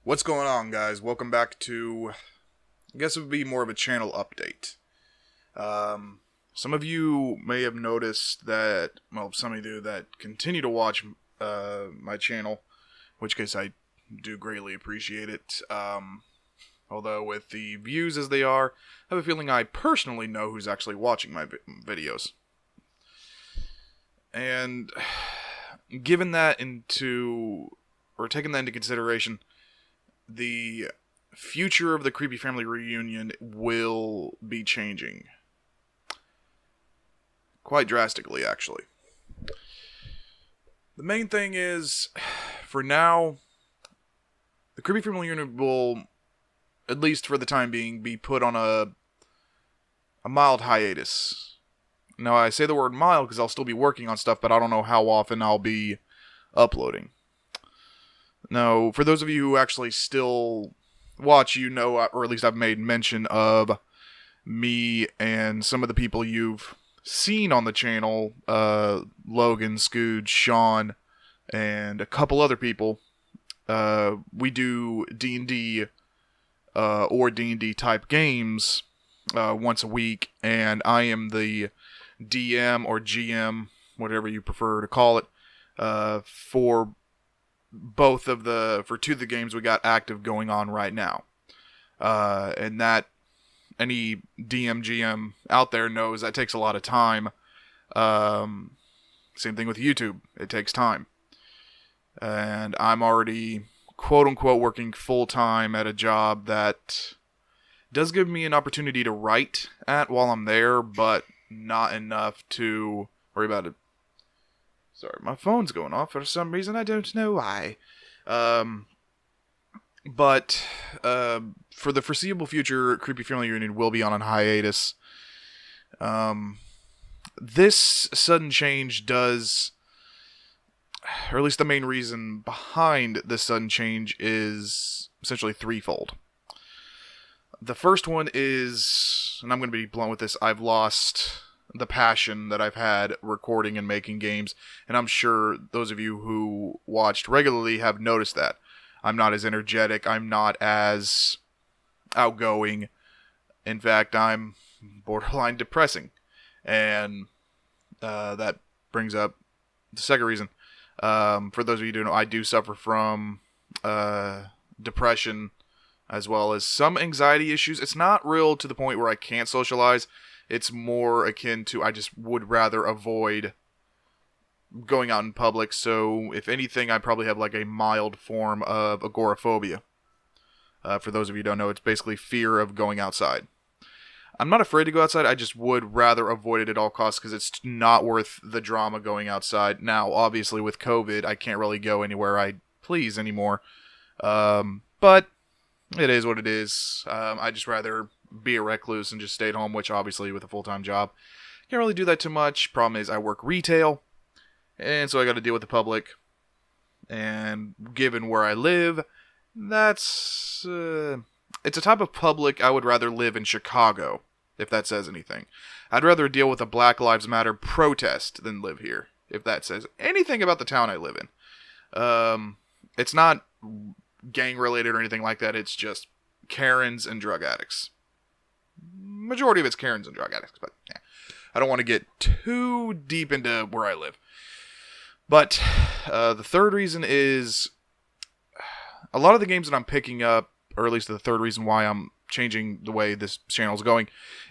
What's going on, guys? Welcome back to, I guess it would be more of a channel update. Some of you may have noticed that, well, some of you that continue to watch my channel, in which case I do greatly appreciate it. Although with the views as they are, I have a feeling I personally know who's actually watching my videos. And taking that into consideration, the future of the Creepy Family Reunion will be changing. Quite drastically, actually. The main thing is, for now, the Creepy Family Reunion will, at least for the time being, be put on a mild hiatus. Now, I say the word mild because I'll still be working on stuff, but I don't know how often I'll be uploading. Now, for those of you who actually still watch, you know, or at least I've made mention of me and some of the people you've seen on the channel, Logan, Scooge, Sean, and a couple other people. We do D&D or D&D type games once a week, and I am the DM or GM, whatever you prefer to call it, for two of the games we got active going on right now. And that any DM, GM out there knows that takes a lot of time. Same thing with YouTube. It takes time. And I'm already, quote-unquote, working full-time at a job that does give me an opportunity to write at while I'm there, but not enough to worry about it. Sorry, my phone's going off for some reason. I don't know why. But for the foreseeable future, Creepy Family Reunion will be on a hiatus. This sudden change does, or at least the main reason behind this sudden change is essentially threefold. The first one is, and I'm going to be blunt with this, I've lost the passion that I've had recording and making games, and I'm sure those of you who watched regularly have noticed that. I'm not as energetic, I'm not as outgoing. In fact, I'm borderline depressing. And that brings up the second reason. For those of you who don't know, I do suffer from depression as well as some anxiety issues. It's not real to the point where I can't socialize. It's more akin to I just would rather avoid going out in public. So if anything, I probably have like a mild form of agoraphobia. For those of you who don't know, it's basically fear of going outside. I'm not afraid to go outside. I just would rather avoid it at all costs because it's not worth the drama going outside. Now, obviously with COVID, I can't really go anywhere I please anymore. But it is what it is. I just rather be a recluse and just stay at home, which obviously with a full-time job, can't really do that too much. Problem is I work retail, and so I got to deal with the public. And given where I live, that's it's a type of public I would rather live in Chicago, if that says anything. I'd rather deal with a Black Lives Matter protest than live here, if that says anything about the town I live in. It's not gang-related or anything like that. It's just Karens and drug addicts. Majority of it's Karens and drug addicts, but yeah. I don't want to get too deep into where I live. But the third reason is a lot of the games that I'm picking up, or at least the third reason why I'm changing the way this channel's going,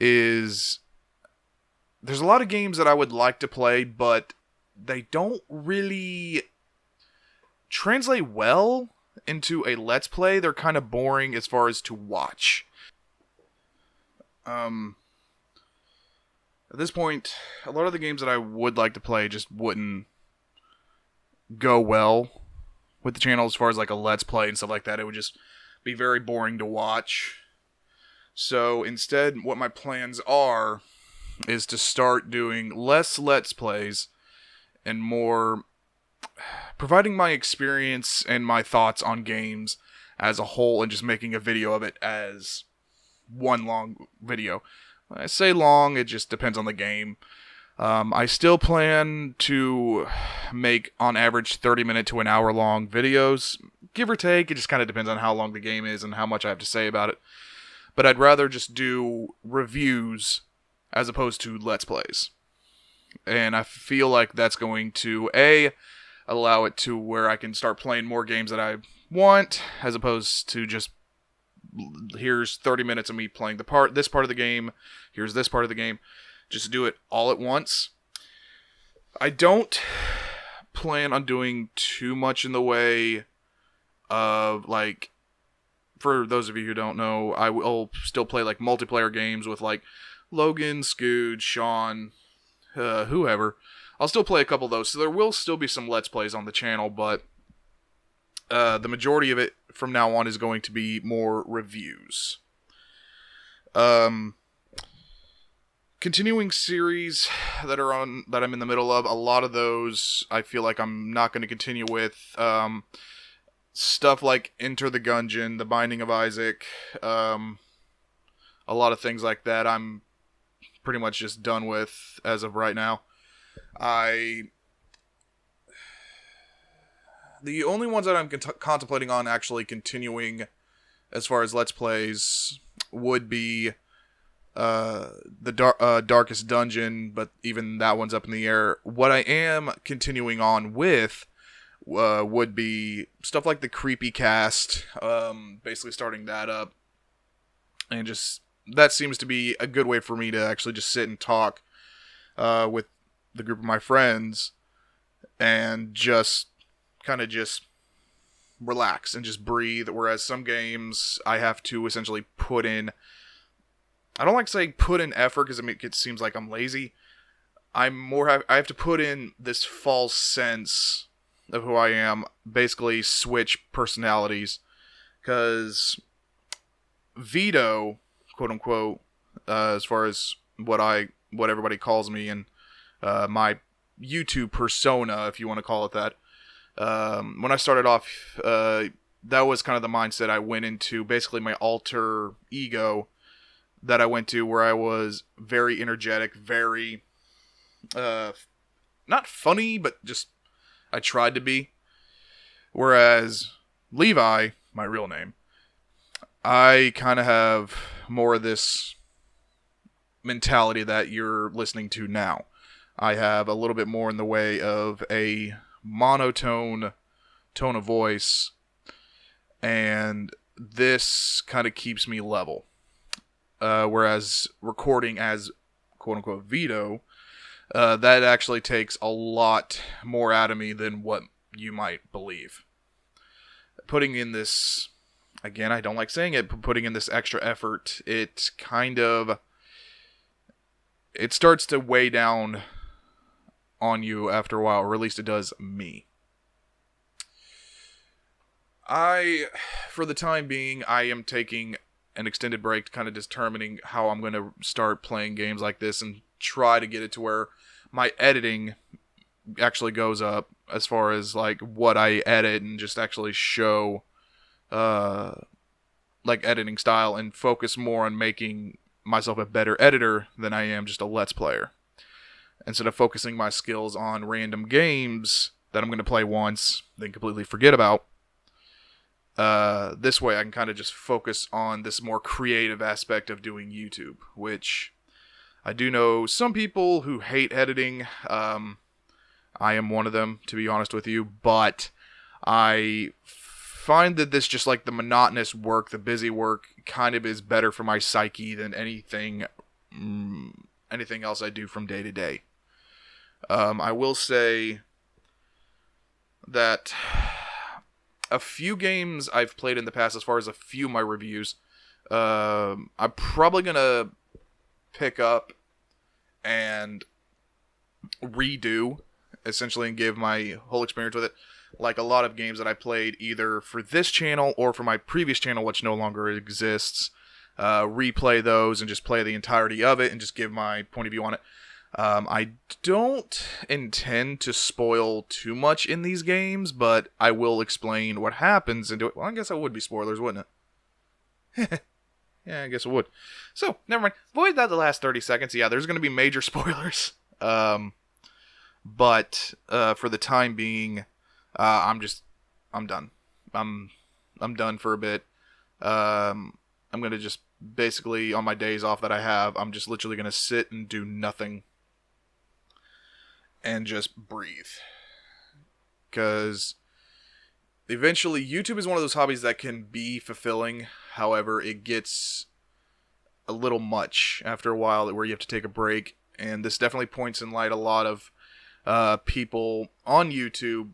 is there's a lot of games that I would like to play, but they don't really translate well into a Let's Play. They're kind of boring as far as to watch. At this point, a lot of the games that I would like to play just wouldn't go well with the channel as far as like a Let's Play and stuff like that. It would just be very boring to watch. So instead, what my plans are is to start doing less Let's Plays and more providing my experience and my thoughts on games as a whole and just making a video of it as one long video. When I say long, it just depends on the game. I still plan to make, on average, 30-minute to an hour-long videos. give or take. It just kind of depends on how long the game is and how much I have to say about it. But I'd rather just do reviews as opposed to Let's Plays. And I feel like that's going to, allow it to where I can start playing more games that I want, as opposed to just, here's 30 minutes of me playing this part of the game, here's this part of the game. Just do it all at once. I don't plan on doing too much in the way of, like, for those of you who don't know, I will still play, like, multiplayer games with, like, Logan, Scooge, Sean, whoever. I'll still play a couple of those, so there will still be some Let's Plays on the channel, but the majority of it from now on is going to be more reviews. Continuing series that I'm in the middle of, a lot of those I feel like I'm not going to continue with. Stuff like Enter the Gungeon, The Binding of Isaac, a lot of things like that I'm pretty much just done with as of right now. The only ones that I'm contemplating on actually continuing as far as Let's Plays would be the Darkest Dungeon, but even that one's up in the air. What I am continuing on with would be stuff like the Creepy Cast, basically starting that up, and just that seems to be a good way for me to actually just sit and talk with the group of my friends and just kind of just relax and just breathe, whereas some games I have to essentially put in, I don't like saying put in effort because it seems like I'm lazy. I have to put in this false sense of who I am, basically switch personalities, because Vito, quote unquote, as far as what everybody calls me and my YouTube persona, if you want to call it that. When I started off, that was kind of the mindset I went into, basically my alter ego that I went to, where I was very energetic, very, not funny, but just, I tried to be. Whereas Levi, my real name, I kind of have more of this mentality that you're listening to now. I have a little bit more in the way of a monotone tone of voice, and this kind of keeps me level. Whereas recording as quote-unquote Vito, that actually takes a lot more out of me than what you might believe. Putting in this, again, I don't like saying it, but putting in this extra effort, it starts to weigh down on you after a while, or at least it does me. For the time being, I am taking an extended break to kind of determining how I'm going to start playing games like this and try to get it to where my editing actually goes up as far as like what I edit, and just actually show like editing style, and focus more on making myself a better editor than I am just a Let's Player. Instead of focusing my skills on random games that I'm going to play once, then completely forget about. This way I can kind of just focus on this more creative aspect of doing YouTube, which I do know some people who hate editing. I am one of them, to be honest with you, but I find that this, just like the monotonous work, the busy work, kind of is better for my psyche than anything else I do from day to day. I will say that a few games I've played in the past, as far as a few of my reviews, I'm probably going to pick up and redo, essentially, and give my whole experience with it. Like a lot of games that I played either for this channel or for my previous channel, which no longer exists, replay those and just play the entirety of it and just give my point of view on it. I don't intend to spoil too much in these games, but I will explain what happens and do it. Well, I guess that would be spoilers, wouldn't it? Yeah, I guess it would. So, never mind. Avoid that the last 30 seconds. Yeah, there's going to be major spoilers. But for the time being, I'm done. I'm done for a bit. I'm gonna just basically on my days off that I have, I'm just literally gonna sit and do nothing and just breathe. Because eventually, YouTube is one of those hobbies that can be fulfilling. However, it gets a little much after a while where you have to take a break. And this definitely points in light a lot of people on YouTube.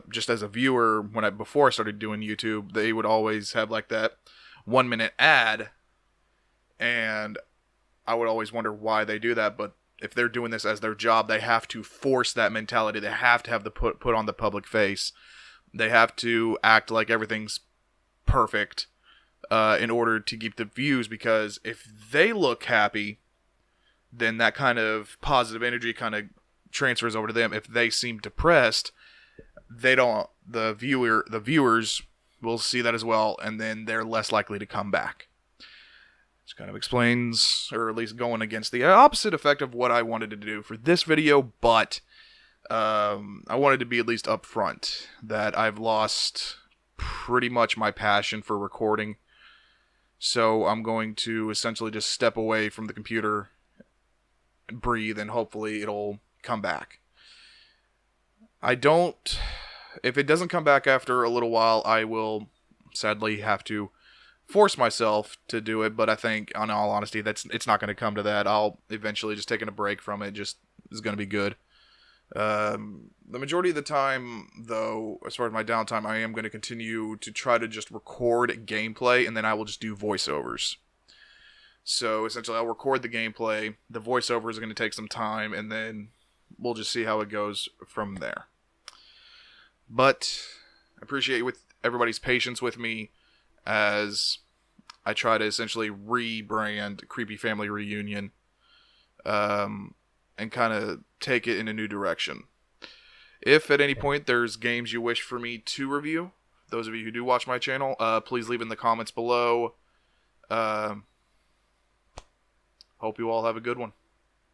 Just as a viewer, before I started doing YouTube, they would always have like that 1 minute ad, and I would always wonder why they do that. But if they're doing this as their job, they have to force that mentality. They have to have the put on the public face. They have to act like everything's perfect in order to keep the views, because if they look happy, then that kind of positive energy kind of transfers over to them. If they seem depressed, the viewers will see that as well, and then they're less likely to come back. This kind of explains, or at least going against the opposite effect of what I wanted to do for this video, but I wanted to be at least upfront that I've lost pretty much my passion for recording. So I'm going to essentially just step away from the computer, breathe, and hopefully it'll come back. If it doesn't come back after a little while, I will sadly have to force myself to do it, but I think, in all honesty, it's not going to come to that. I'll eventually just taking a break from it just is going to be good. The majority of the time, though, as far as my downtime, I am going to continue to try to just record gameplay, and then I will just do voiceovers. So, essentially, I'll record the gameplay, the voiceovers are going to take some time, and then we'll just see how it goes from there. But I appreciate everybody's patience with me as I try to essentially rebrand Creepy Family Reunion and kind of take it in a new direction. If at any point there's games you wish for me to review, those of you who do watch my channel, please leave in the comments below. Hope you all have a good one.